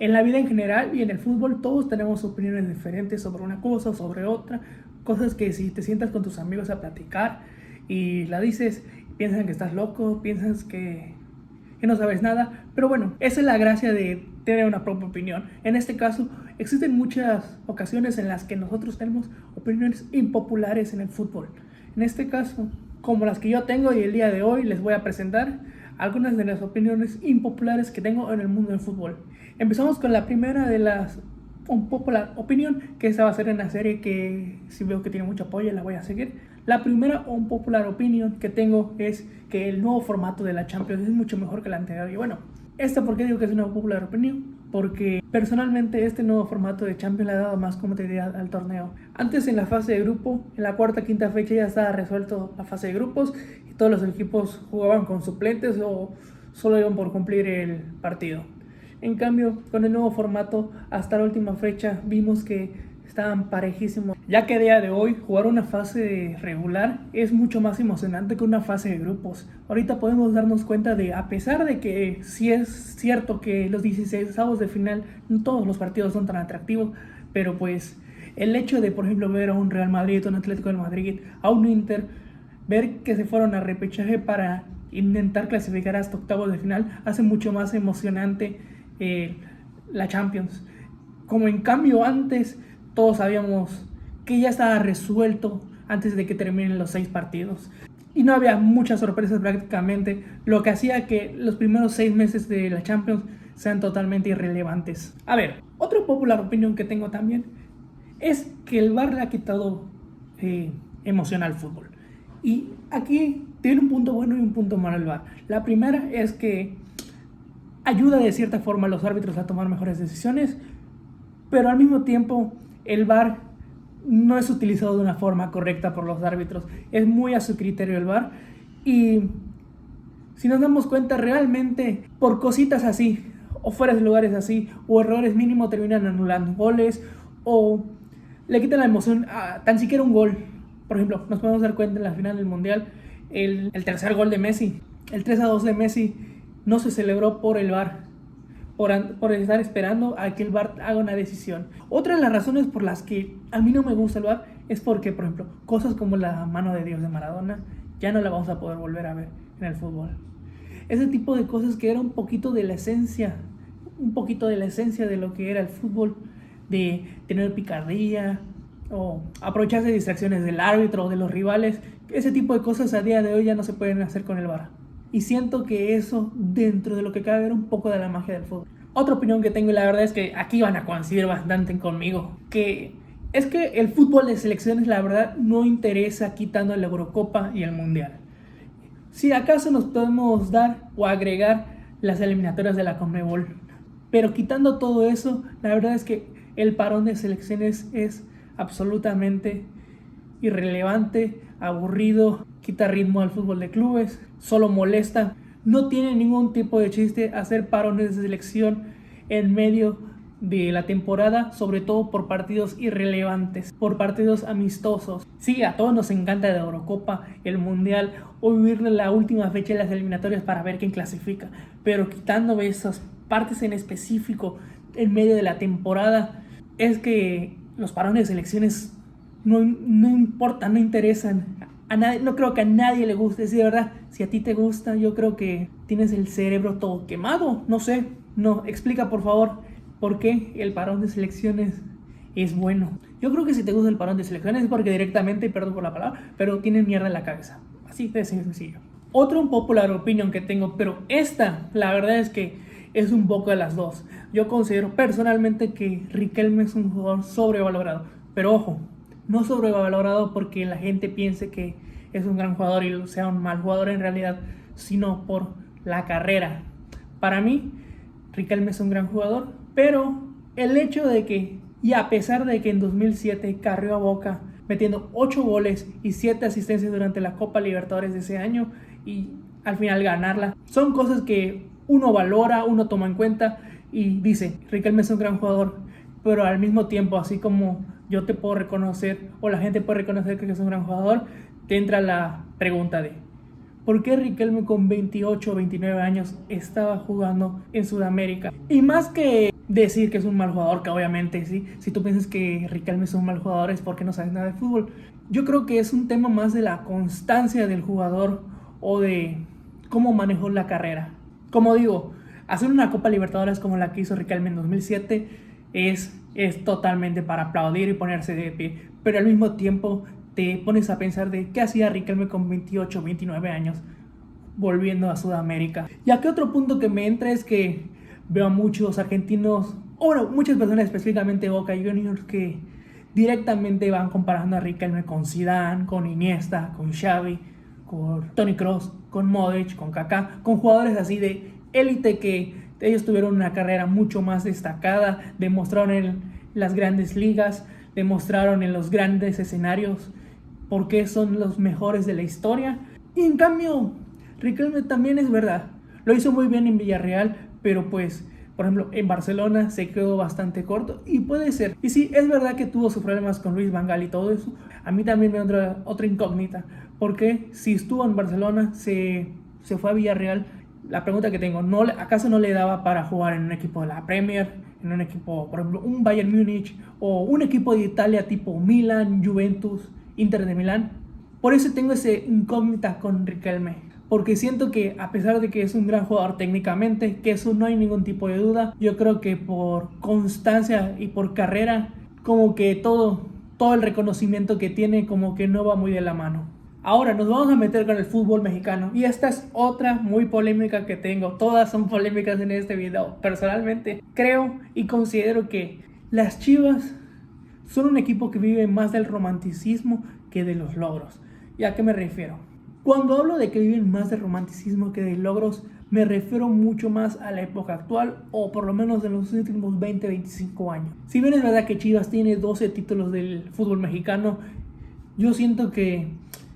En la vida en general y en el fútbol todos tenemos opiniones diferentes sobre una cosa o sobre otra. Cosas que si te sientas con tus amigos a platicar y la dices, piensan que estás loco, piensas que no sabes nada. Pero bueno, esa es la gracia de tener una propia opinión. En este caso, existen muchas ocasiones en las que nosotros tenemos opiniones impopulares en el fútbol. En este caso, como las que yo tengo, y el día de hoy les voy a presentar algunas de las opiniones impopulares que tengo en el mundo del fútbol. Empezamos con la primera de las unpopular opinión, que esta va a ser en la serie que si veo que tiene mucho apoyo la voy a seguir. La primera unpopular opinión que tengo es que el nuevo formato de la Champions es mucho mejor que el anterior. Y bueno, ¿por qué digo que es una popular opinión? Porque personalmente este nuevo formato de Champions le ha dado más comodidad al torneo. Antes, en la fase de grupo, en la cuarta, quinta fecha ya estaba resuelto la fase de grupos y todos los equipos jugaban con suplentes o solo iban por cumplir el partido. En cambio, con el nuevo formato, hasta la última fecha vimos que estaban parejísimos, ya que a día de hoy jugar una fase regular es mucho más emocionante que una fase de grupos. Ahorita podemos darnos cuenta de, a pesar de que sí es cierto que los 16avos de final no todos los partidos son tan atractivos, pero pues el hecho de, por ejemplo, ver a un Real Madrid, a un Atlético de Madrid, a un Inter, ver que se fueron a repechaje para intentar clasificar hasta octavos de final, hace mucho más emocionante la Champions. Como en cambio antes todos sabíamos que ya estaba resuelto antes de que terminen los 6 partidos y no había muchas sorpresas prácticamente, lo que hacía que los primeros 6 meses de la Champions sean totalmente irrelevantes. A ver, otra popular opinión que tengo también es que el VAR le ha quitado emoción al fútbol. Y aquí tiene un punto bueno y un punto malo el VAR. La primera es que ayuda de cierta forma a los árbitros a tomar mejores decisiones, pero al mismo tiempo el VAR no es utilizado de una forma correcta por los árbitros. Es muy a su criterio el VAR, y si nos damos cuenta, realmente por cositas así o fuera de lugares así o errores mínimos terminan anulando goles o le quitan la emoción a tan siquiera un gol. Por ejemplo, nos podemos dar cuenta en la final del Mundial, el tercer gol de Messi, el 3-2 de Messi, no se celebró por el VAR, por estar esperando a que el VAR haga una decisión. Otra de las razones por las que a mí no me gusta el VAR es porque, por ejemplo, cosas como la mano de Dios de Maradona ya no la vamos a poder volver a ver en el fútbol. Ese tipo de cosas que era un poquito de la esencia de lo que era el fútbol, de tener picardía o aprovecharse de distracciones del árbitro o de los rivales. Ese tipo de cosas a día de hoy ya no se pueden hacer con el VAR. Y siento que eso, dentro de lo que cabe, era un poco de la magia del fútbol. Otra opinión que tengo, y la verdad es que aquí van a coincidir bastante conmigo, que es que el fútbol de selecciones, la verdad, no interesa quitando la Eurocopa y el Mundial. Si acaso nos podemos dar o agregar las eliminatorias de la CONMEBOL, pero quitando todo eso, la verdad es que el parón de selecciones es absolutamente irrelevante, aburrido, quita ritmo al fútbol de clubes, solo molesta. No tiene ningún tipo de chiste hacer parones de selección en medio de la temporada, sobre todo por partidos irrelevantes, por partidos amistosos. Sí, a todos nos encanta la Eurocopa, el Mundial o vivir la última fecha de las eliminatorias para ver quién clasifica, pero quitando esas partes en específico en medio de la temporada, es que los parones de selecciones no importan, no interesan a nadie. No creo que a nadie le guste. Sí, de verdad, si a ti te gusta, yo creo que tienes el cerebro todo quemado. No sé, no, explica por favor por qué el parón de selecciones es bueno. Yo creo que si te gusta el parón de selecciones es porque directamente, perdón por la palabra, pero tienes mierda en la cabeza. Así de sencillo. Otra unpopular opinión que tengo, pero esta, la verdad es que es un poco de las dos. Yo considero personalmente que Riquelme es un jugador sobrevalorado. Pero ojo, no sobrevalorado porque la gente piense que es un gran jugador y sea un mal jugador en realidad, sino por la carrera. Para mí, Riquelme es un gran jugador, pero el hecho de que, y a pesar de que en 2007 carrió a Boca metiendo 8 goles y 7 asistencias durante la Copa Libertadores de ese año y al final ganarla, son cosas que uno valora, uno toma en cuenta y dice, Riquelme es un gran jugador, pero al mismo tiempo, así como yo te puedo reconocer o la gente puede reconocer que es un gran jugador, te entra la pregunta de ¿por qué Riquelme con 28 o 29 años estaba jugando en Sudamérica? Y más que decir que es un mal jugador, que obviamente sí. Si tú piensas que Riquelme es un mal jugador es porque no sabes nada de fútbol. Yo creo que es un tema más de la constancia del jugador o de cómo manejó la carrera. Como digo, hacer una Copa Libertadores como la que hizo Riquelme en 2007 es totalmente para aplaudir y ponerse de pie. Pero al mismo tiempo te pones a pensar de qué hacía Riquelme con 28, 29 años volviendo a Sudamérica. Y aquí otro punto que me entra es que veo a muchos argentinos, o bueno, muchas personas, específicamente Boca Juniors, que directamente van comparando a Riquelme con Zidane, con Iniesta, con Xavi, con Toni Kroos, con Modric, con Kaká, con jugadores así de élite que ellos tuvieron una carrera mucho más destacada, demostraron en las grandes ligas, demostraron en los grandes escenarios por qué son los mejores de la historia. Y en cambio, Riquelme también es verdad, lo hizo muy bien en Villarreal, pero pues, por ejemplo, en Barcelona se quedó bastante corto y puede ser. Y sí, es verdad que tuvo sus problemas con Luis Van Gaal y todo eso. A mí también me entra otra incógnita, porque si estuvo en Barcelona, se fue a Villarreal. La pregunta que tengo, ¿acaso no le daba para jugar en un equipo de la Premier, en un equipo, por ejemplo, un Bayern Múnich o un equipo de Italia tipo Milan, Juventus, Inter de Milán? Por eso tengo ese incógnita con Riquelme, porque siento que a pesar de que es un gran jugador técnicamente, que eso no hay ningún tipo de duda, yo creo que por constancia y por carrera, como que todo el reconocimiento que tiene como que no va muy de la mano. Ahora nos vamos a meter con el fútbol mexicano, y esta es otra muy polémica que tengo. Todas son polémicas en este video. Personalmente creo y considero que las Chivas son un equipo que vive más del romanticismo que de los logros. ¿Y a qué me refiero? Cuando hablo de que viven más del romanticismo que de logros, me refiero mucho más a la época actual, o por lo menos de los últimos 20-25 años. Si bien es verdad que Chivas tiene 12 títulos del fútbol mexicano, yo siento que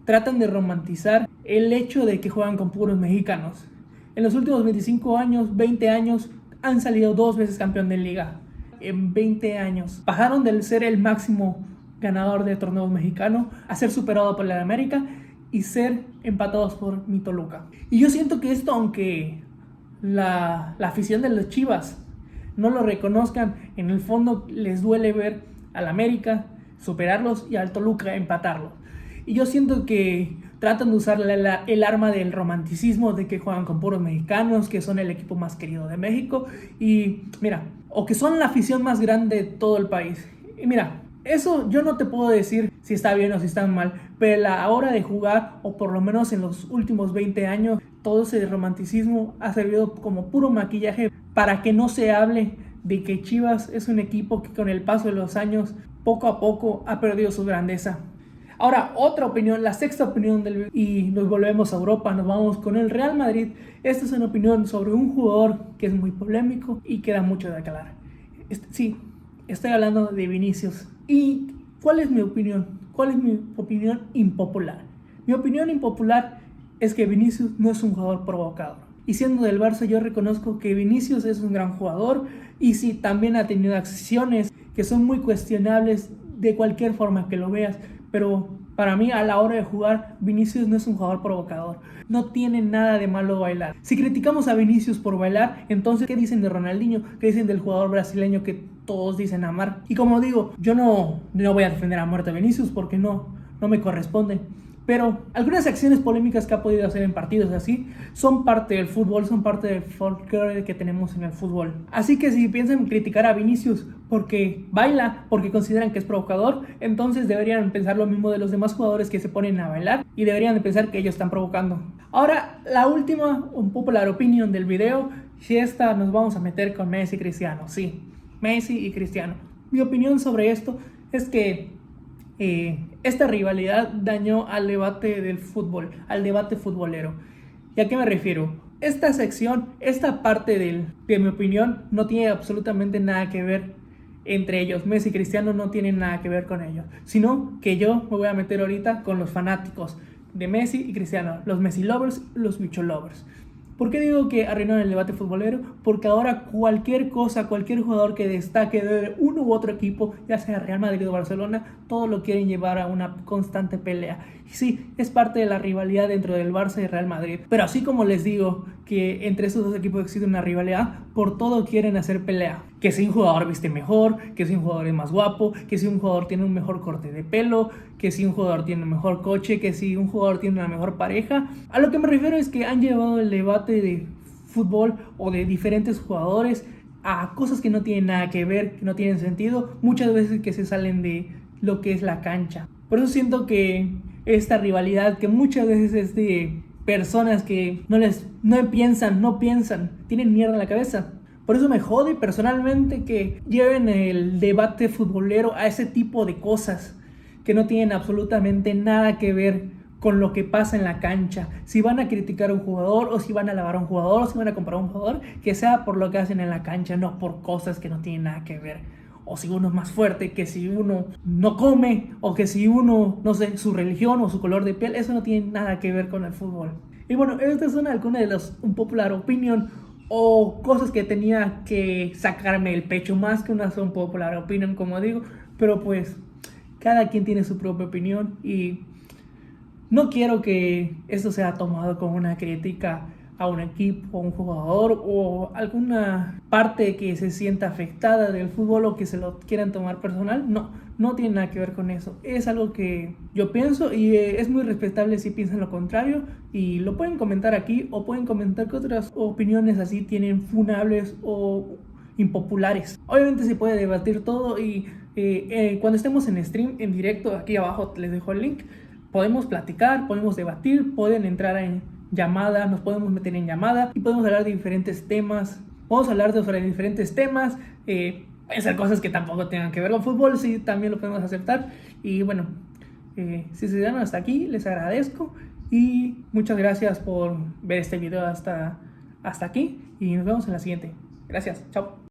tratan de romantizar el hecho de que juegan con puros mexicanos. En los últimos 25 años, 20 años, han salido 2 veces campeón de liga. En 20 años bajaron del ser el máximo ganador de torneos mexicanos a ser superado por el América y ser empatados por mi Toluca. Y yo siento que esto, aunque la afición de los Chivas no lo reconozcan, en el fondo les duele ver al América superarlos y al Toluca empatarlos. Y yo siento que tratan de usar el arma del romanticismo, de que juegan con puros mexicanos, que son el equipo más querido de México, y mira, o que son la afición más grande de todo el país. Y mira, eso yo no te puedo decir si está bien o si está mal, pero a la hora de jugar, o por lo menos en los últimos 20 años, todo ese romanticismo ha servido como puro maquillaje para que no se hable de que Chivas es un equipo que con el paso de los años, poco a poco, ha perdido su grandeza. Ahora, otra opinión, la sexta opinión del video, y nos volvemos a Europa, nos vamos con el Real Madrid. Esta es una opinión sobre un jugador que es muy polémico y queda mucho de aclarar. Sí, estoy hablando de Vinicius. ¿Y cuál es mi opinión? ¿Cuál es mi opinión impopular? Mi opinión impopular es que Vinicius no es un jugador provocador. Y siendo del Barça, yo reconozco que Vinicius es un gran jugador, y sí, también ha tenido acciones que son muy cuestionables de cualquier forma que lo veas. Pero para mí, a la hora de jugar, Vinicius no es un jugador provocador. No tiene nada de malo bailar. Si criticamos a Vinicius por bailar, entonces ¿qué dicen de Ronaldinho? ¿Qué dicen del jugador brasileño que todos dicen amar? Y como digo, yo no voy a defender a muerte a Vinicius porque no me corresponde. Pero algunas acciones polémicas que ha podido hacer en partidos así son parte del fútbol, son parte del folclore que tenemos en el fútbol. Así que si piensan criticar a Vinicius porque baila, porque consideran que es provocador, entonces deberían pensar lo mismo de los demás jugadores que se ponen a bailar, y deberían de pensar que ellos están provocando. Ahora, la última unpopular opinion del video, si esta nos vamos a meter con Messi y Cristiano. Sí, Messi y Cristiano. Mi opinión sobre esto es que esta rivalidad dañó al debate del fútbol, al debate futbolero. ¿Y a qué me refiero? Esta sección, esta parte de mi opinión, no tiene absolutamente nada que ver entre ellos. Messi y Cristiano no tienen nada que ver con ellos, sino que yo me voy a meter ahorita con los fanáticos de Messi y Cristiano, los Messi lovers, los Bicho lovers. ¿Por qué digo que arruinaron el debate futbolero? porque ahora cualquier cosa, cualquier jugador que destaque de uno u otro equipo, ya sea Real Madrid o Barcelona, todos lo quieren llevar a una constante pelea. Y sí, es parte de la rivalidad dentro del Barça y Real Madrid, pero así como les digo que entre esos dos equipos existe una rivalidad, por todo quieren hacer pelea. Que si un jugador viste mejor, que si un jugador es más guapo, que si un jugador tiene un mejor corte de pelo, que si un jugador tiene un mejor coche, que si un jugador tiene una mejor pareja. A lo que me refiero es que han llevado el debate de fútbol o de diferentes jugadores a cosas que no tienen nada que ver, que no tienen sentido, muchas veces que se salen de lo que es la cancha. Por eso siento que esta rivalidad, que muchas veces es de personas que no piensan, tienen mierda en la cabeza. Por eso me jode personalmente que lleven el debate futbolero a ese tipo de cosas que no tienen absolutamente nada que ver con lo que pasa en la cancha. Si van a criticar a un jugador, o si van a alabar a un jugador, o si van a comparar a un jugador, que sea por lo que hacen en la cancha, no por cosas que no tienen nada que ver. O si uno es más fuerte, que si uno no come, o que si uno, no sé, su religión o su color de piel, eso no tiene nada que ver con el fútbol. Y bueno, estas son algunas de las unpopular opinion o cosas que tenía que sacarme el pecho, más que una unpopular opinion, como digo, pero pues cada quien tiene su propia opinión y no quiero que esto sea tomado como una crítica a un equipo, a un jugador o alguna parte que se sienta afectada del fútbol o que se lo quieran tomar personal. No tiene nada que ver con eso. Es algo que yo pienso y es muy respetable si piensan lo contrario, y lo pueden comentar aquí o pueden comentar que otras opiniones así tienen funables o impopulares. Obviamente se puede debatir todo y cuando estemos en stream, en directo, aquí abajo les dejo el link. Podemos platicar, podemos debatir, pueden entrar en llamada, nos podemos meter en llamada y podemos hablar de diferentes temas. Podemos hablar sobre diferentes temas, pueden ser cosas que tampoco tengan que ver con fútbol, sí, también lo podemos aceptar. Y bueno, si se quedaron hasta aquí, les agradezco y muchas gracias por ver este video hasta aquí y nos vemos en la siguiente. Gracias, chao.